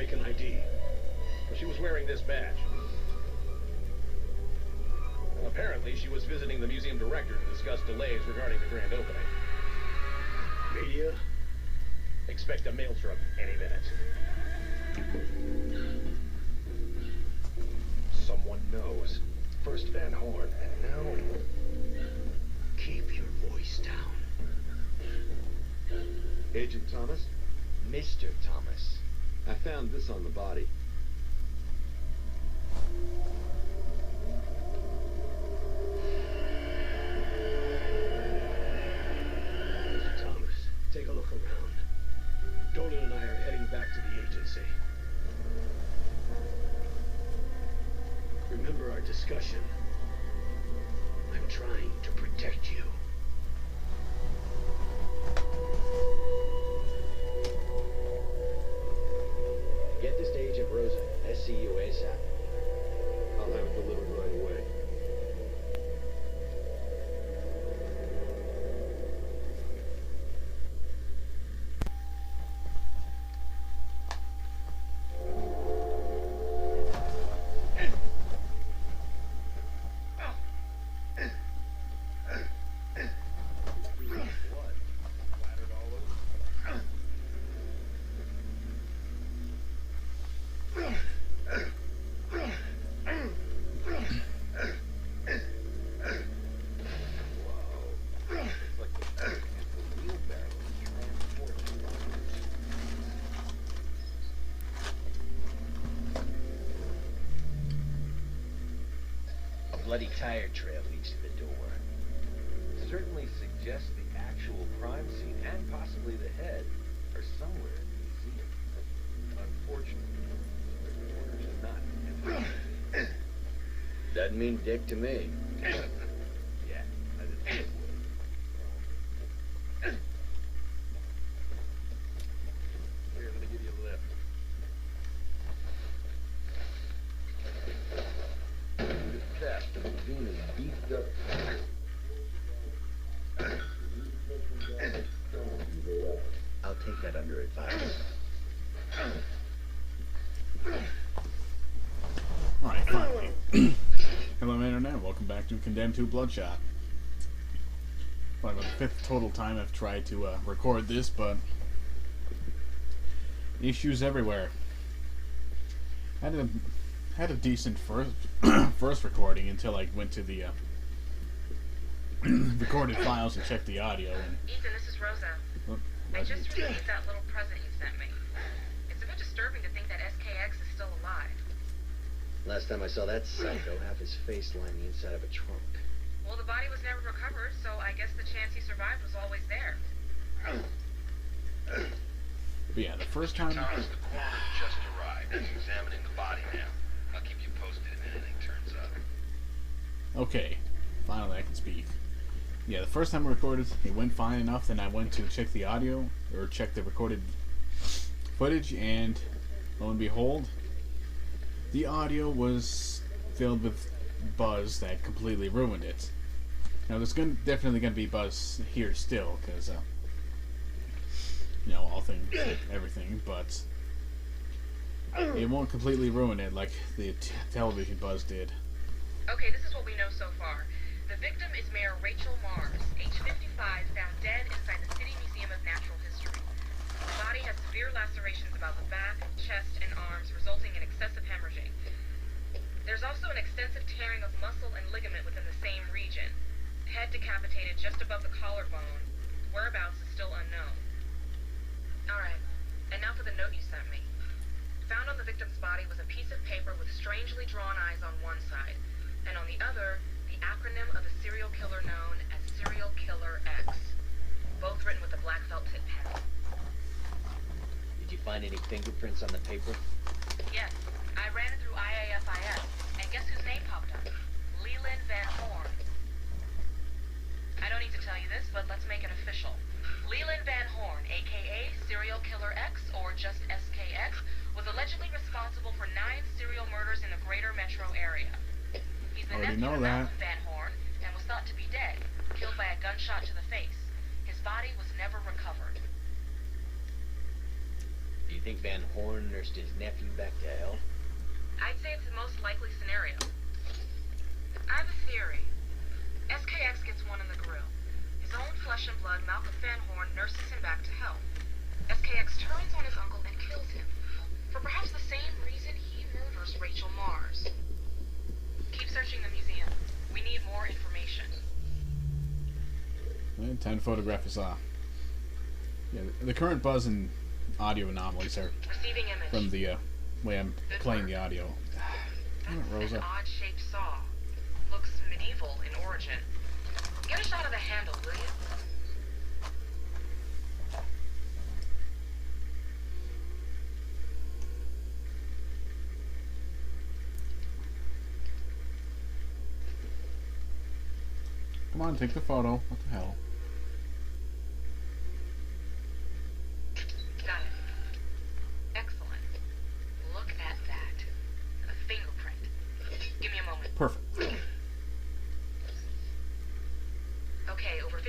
fake an ID. But she was wearing this badge. Apparently, she was visiting the museum director to discuss delays regarding the grand opening. Media? Expect a mail truck any minute. Someone knows. First Van Horn, and now... Keep your voice down. Agent Thomas? Mr. Thomas. I found this on the body. Mr. Thomas, take a look around. Dolan and I are heading back to the agency. Remember our discussion. I'm trying to protect you. Get this to Agent Rosa. SCU ASAP. I'll have it delivered right away. Bloody tire trail leads to the door. Certainly suggests the actual crime scene and possibly the head are somewhere in the museum. Unfortunately, the reporters are not in the museum. Doesn't mean dick to me. Yeah, I didn't think it would. Here, let me give you a lift. Beefed up. I'll take that under advisement. Alright, finally. Hello Internet, welcome back to Condemned to Bloodshot. Probably about the 5th total time I've tried to record this, but issues everywhere. I had a decent first recording until I went to the recorded files and checked the audio. And Ethan, this is Rosa. I just received that little present you sent me. It's a bit disturbing to think that SKX is still alive. Last time I saw that psycho, half his face lined the inside of a trunk. Well, the body was never recovered, so I guess the chance he survived was always there. But yeah, the first time... Thomas, the coroner just arrived. He's examining the body now. I'll keep you posted if anything turns up. Okay, finally I can speak. Yeah, the first time I recorded, it went fine enough, then I went to check the audio, or check the recorded footage, and lo and behold, the audio was filled with buzz that completely ruined it. Now there's definitely going to be buzz here still, because, you know, all things, everything, but it won't completely ruin it like the television buzz did. Okay, this is what we know so far. The victim is Mayor Rachel Mars, age 55, found dead inside the City Museum of Natural History. The body has severe lacerations about the back, chest, and arms, resulting in excessive hemorrhaging. There's also an extensive tearing of muscle and ligament within the same region. Head decapitated just above the collarbone. Whereabouts is still unknown. Alright, and now for the note you sent me. Found on the victim's body was a piece of paper with strangely drawn eyes on one side, and on the other, the acronym of the serial killer known as Serial Killer X. Both written with a black felt tip pen. Did you find any fingerprints on the paper? Yes, I ran it through IAFIS, and guess whose name popped up? Leland Van Horn. I don't need to tell you this, but let's make it official. Leland Van Horn, aka Serial Killer X, or just SKX, was allegedly responsible for 9 serial murders in the greater metro area. He's the Already nephew know of that. Malcolm Van Horn, and was thought to be dead, killed by a gunshot to the face. His body was never recovered. Do you think Van Horn nursed his nephew back to hell? I'd say it's the most likely scenario. I have a theory. SKX gets one in the grill. His own flesh and blood, Malcolm Van Horn, nurses him back to hell. SKX turns on his uncle and kills him, for perhaps the same reason he murders Rachel Mars. Keep searching the museum. We need more information. And 10 photograph is off. Yeah, the current buzz and audio anomalies are Receiving image. from the way I'm playing the audio. Damn it, That's Rosa. an odd-shaped saw. Looks medieval in origin. Get a shot of the handle, will you? Come on, take the photo. What the hell? Got it. Excellent. Look at that. A fingerprint. Give me a moment. Perfect. Okay, over 50%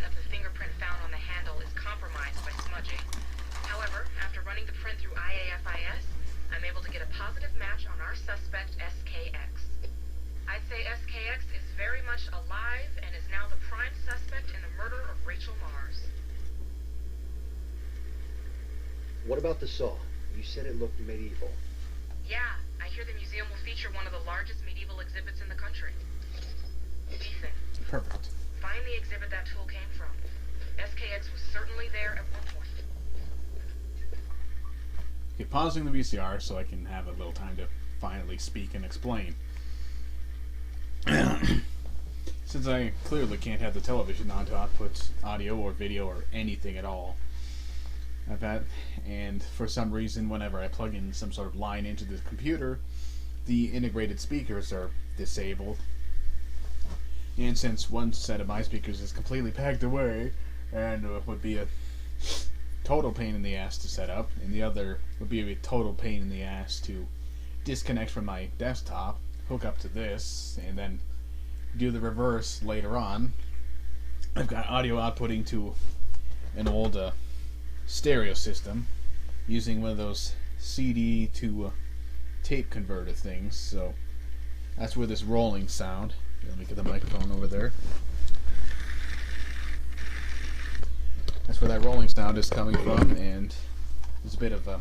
of the fingerprint found on the handle is compromised by smudging. However, after running the print through IAFIS, I'm able to get a positive match on our suspect, SKX. I'd say SKX is very much alive and is now the prime suspect in the murder of Rachel Mars. What about the saw? You said it looked medieval. Yeah, I hear the museum will feature one of the largest medieval exhibits in the country. Ethan, Perfect. find the exhibit that tool came from. SKX was certainly there at one point. Okay, pausing the VCR so I can have a little time to finally speak and explain. Since I clearly can't have the television on to output audio or video or anything at all, and for some reason whenever I plug in some sort of line into the computer, the integrated speakers are disabled. And since one set of my speakers is completely packed away and would be a total pain in the ass to set up, and the other would be a total pain in the ass to disconnect from my desktop, hook up to this, and then do the reverse later on, I've got audio outputting to an old stereo system using one of those CD to tape converter things, so that's where this rolling sound, let me get the microphone over there, that's where that rolling sound is coming from, and there's a bit of a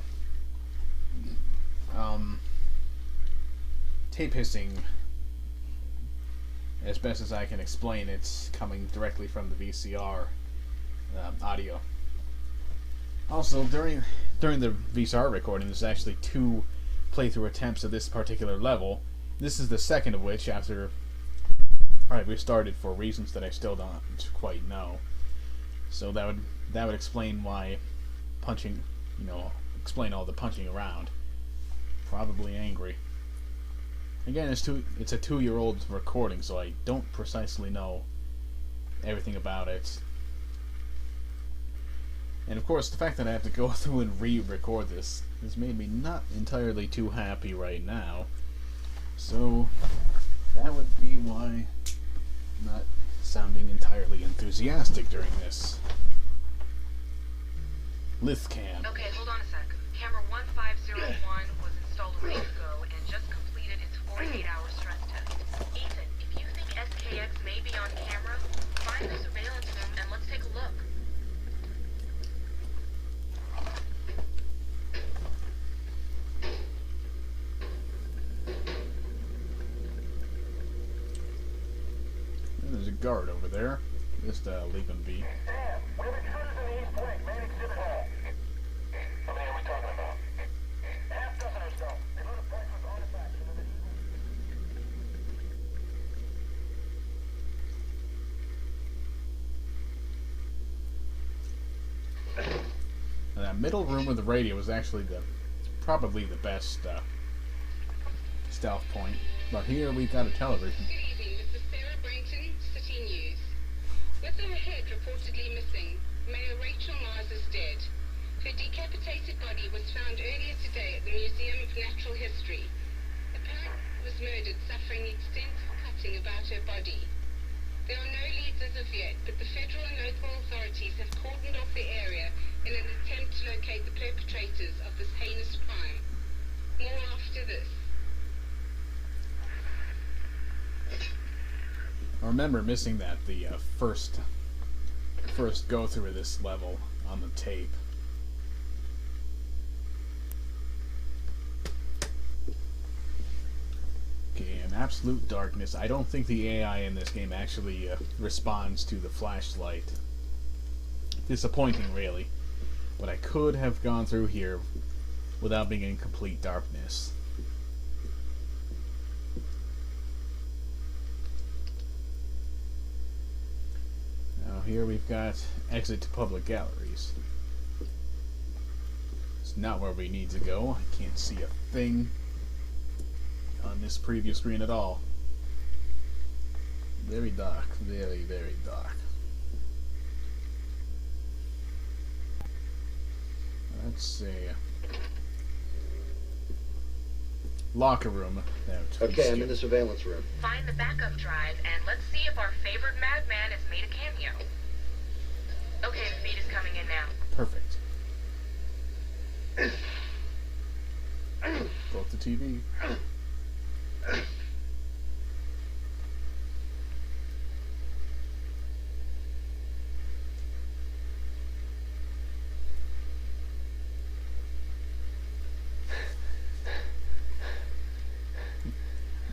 tape hissing. As best as I can explain, it's coming directly from the VCR audio. Also, during the VCR recording, there's actually 2 playthrough attempts of this particular level. This is the second of which, after I restarted for reasons that I still don't quite know. So that would explain why punching, explain all the punching around. Probably angry. Again, it's a 2-year-old recording, so I don't precisely know everything about it. And of course, the fact that I have to go through and re-record this has made me not entirely too happy right now. So that would be why I'm not sounding entirely enthusiastic during this. Lithcam. Okay, hold on a sec. Camera 1501 was installed a week ago and just completed its 48-hour stress test. Ethan, if you think SKX may be on camera, find the surveillance room and let's take a look. And there's a guard over there. Just leave him be. Sam, we have intruders in the East Wing, main exhibit hall. How many are we talking about? Half dozen or so. They load a bunch with artifacts from the medieval. And that middle room with the radio is actually probably the best stealth point. But here we've got a television. Good evening, this is Sarah Brainton, City News. With her head reportedly missing, Mayor Rachel Mars is dead. Her decapitated body was found earlier today at the Museum of Natural History. Apparently she was murdered, suffering extensive cutting about her body. There are no leads as of yet, but the federal and local authorities have cordoned off the area in an attempt to locate the perpetrators of this heinous crime. More after this. I remember missing that the first go through of this level on the tape. Okay, in absolute darkness. I don't think the AI in this game actually responds to the flashlight. Disappointing, really. But I could have gone through here without being in complete darkness. Now here we've got exit to public galleries. It's not where we need to go. I can't see a thing on this preview screen at all. Very dark. Very, very dark. Let's see. Locker room. Okay, I'm in the surveillance room. Find the backup drive and let's see if our favorite madman has made a cameo. Okay, the feed is coming in now. Perfect. Broke the TV.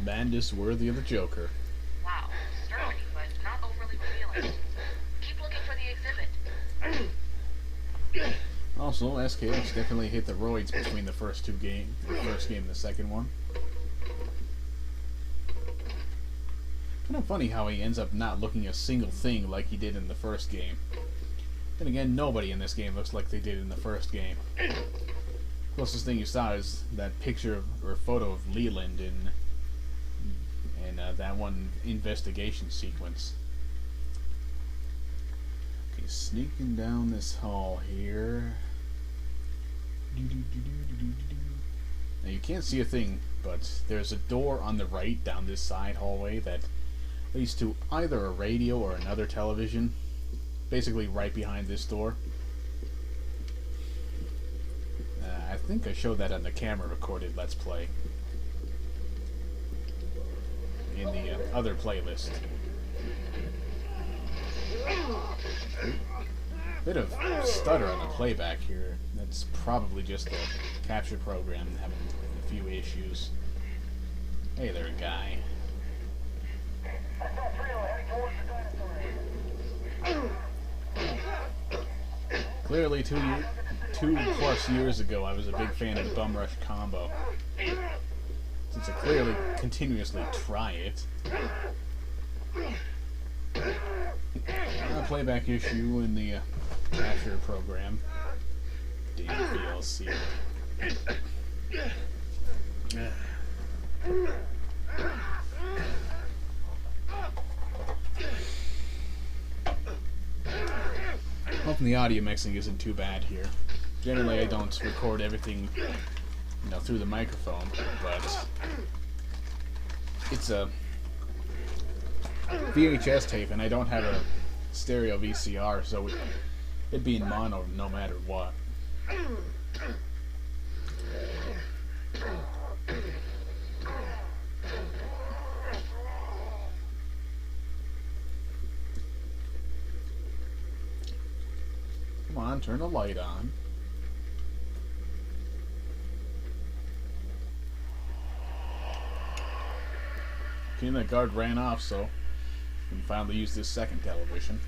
Bandis worthy of the Joker. Wow, disturbing, but not overly revealing. Keep looking for the exhibit. Also, SKX definitely hit the roids between the first two games, the first game and the second one. Kind of funny how he ends up not looking a single thing like he did in the first game. Then again, nobody in this game looks like they did in the first game. Closest thing you saw is that picture or photo of Leland in that one investigation sequence. Okay, sneaking down this hall here. Now you can't see a thing, but there's a door on the right down this side hallway that leads to either a radio or another television. Basically right behind this door. I think I showed that on the camera recorded Let's Play. In the other playlist. Bit of stutter on the playback here. That's probably just the capture program having a few issues. Hey there, guy. Clearly, 2+ years ago, I was a big fan of Bum Rush Combo. Since I clearly continuously try it. A playback issue in the capture program. Damn VLC. Hoping the audio mixing isn't too bad here. Generally, I don't record everything, through the microphone, but it's a VHS tape, and I don't have a stereo VCR, so it'd be in mono no matter what. Come on, turn the light on. Okay, that guard ran off, so we can finally use this second television.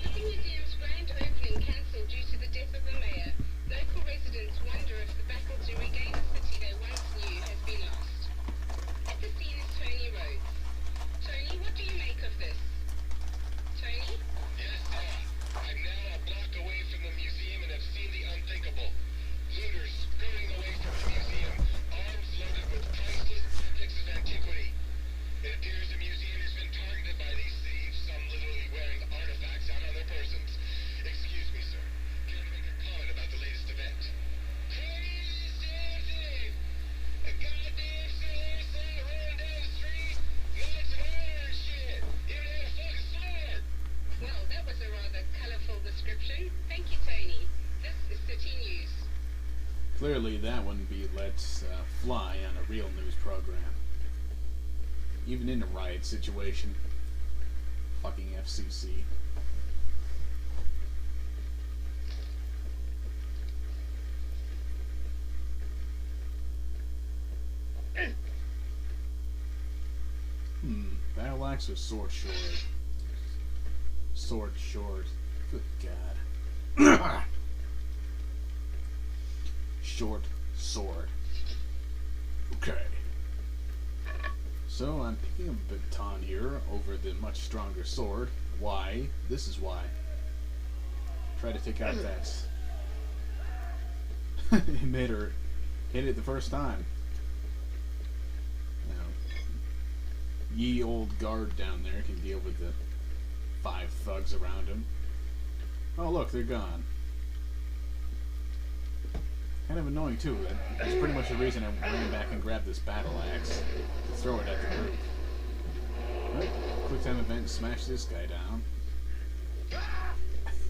The museum's grand opening cancelled due to the death of the mayor. Local residents wonder if the battle to regain the city they once knew has been lost. At the scene is Tony Rhodes. Tony, what do you make of this? Tony? Yes, I'm now a block away from the museum and have seen the unthinkable. Looters scurrying away from the museum, arms loaded with priceless objects of antiquity. It appears the museum is Clearly, that wouldn't be let fly on a real news program. Even in a riot situation. Fucking FCC. Battle axe or sword short? Sword short. Good God. Short sword. Okay. So I'm picking up a baton here over the much stronger sword. Why? This is why. Try to take out that emitter. Hit it the first time. Now, ye old guard down there can deal with the 5 thugs around him. Oh look, they're gone. Kind of annoying too. That's pretty much the reason I ran back and grabbed this battle axe to throw it at the group. Right. Quick time event, smash this guy down.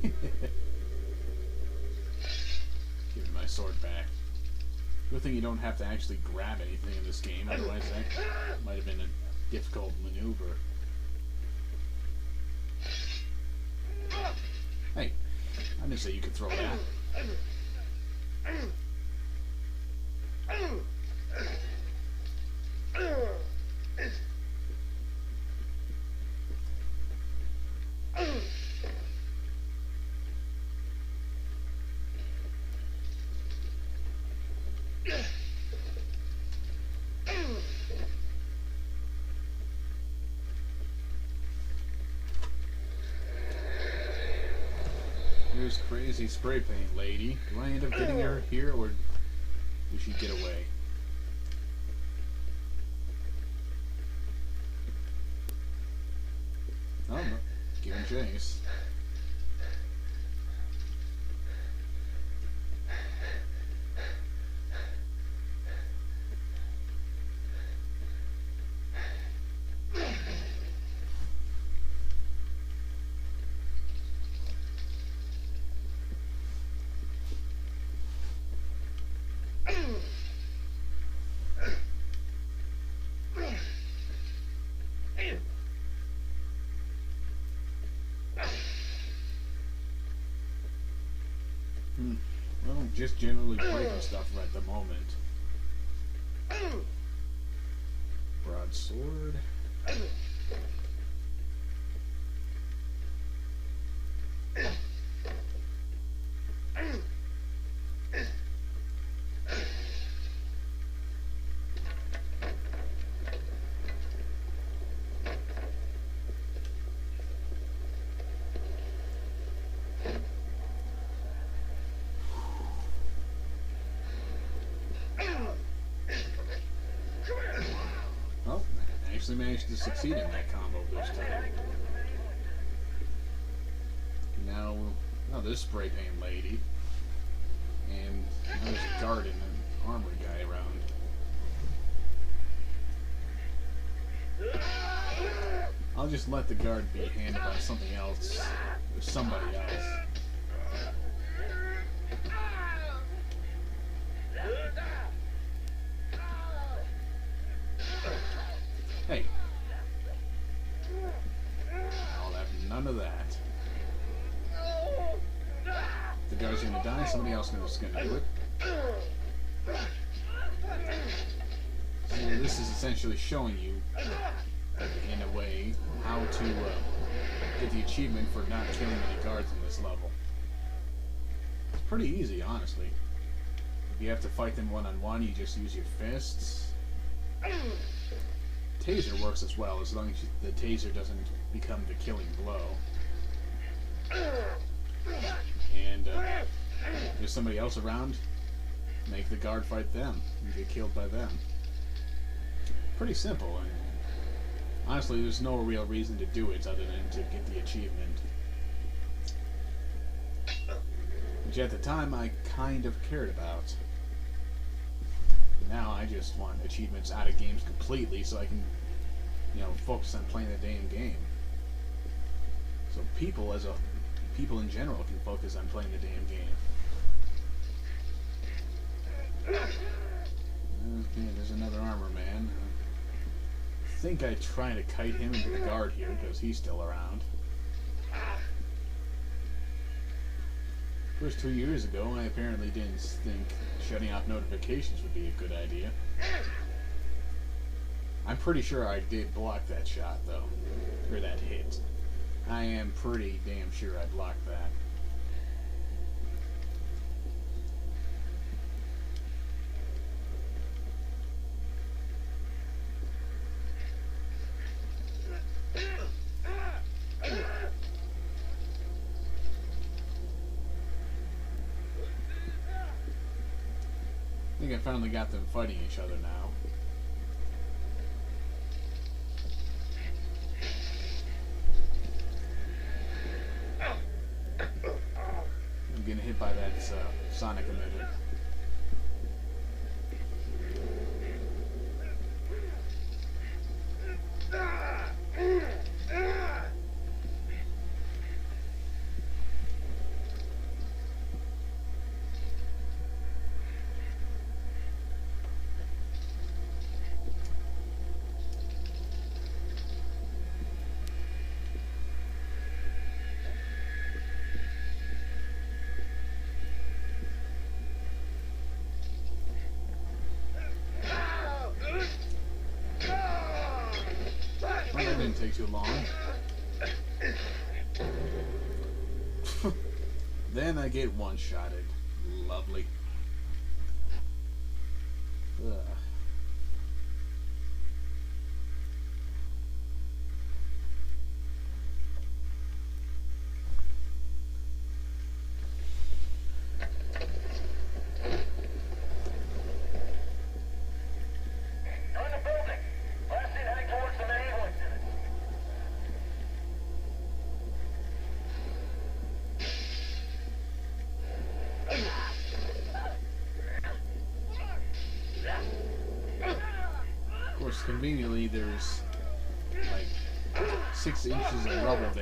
Give me my sword back. Good thing you don't have to actually grab anything in this game, otherwise that might have been a difficult maneuver. Hey, I didn't say you could throw that. Here's crazy spray paint lady. Do I end up getting her here, or does she get away? Oh, no. Giving chase. Well, just generally breaking stuff at the moment. Broadsword. Actually managed to succeed in that combo this time. Now, oh, this spray paint lady, and now there's a guard and an armor guy around. I'll just let the guard be handled by something else, or somebody else. Hey. I'll have none of that. The guy's gonna die, somebody else is gonna do it. So this is essentially showing you, in a way, how to get the achievement for not killing any guards in this level. It's pretty easy, honestly. If you have to fight them one-on-one, you just use your fists. Taser works as well, as long as the taser doesn't become the killing blow. And if there's somebody else around, make the guard fight them and get killed by them. Pretty simple, and honestly there's no real reason to do it other than to get the achievement. Which at the time I kind of cared about. Now I just want achievements out of games completely so I can, you know, focus on playing the damn game. So people in general can focus on playing the damn game. Okay, there's another armor man. I think I try to kite him into the guard here because he's still around. First 2 years ago, I apparently didn't think shutting off notifications would be a good idea. I'm pretty sure I did block that shot, though. Or that hit. I am pretty damn sure I blocked that. I think I finally got them fighting each other now. I'm getting hit by that sonic emitter. Well, that didn't take too long. Then I get one-shotted. Lovely. Ugh. You're in the building. Last seen heading towards the medieval exhibit. Of course, conveniently, there's like 6 inches of rubble there.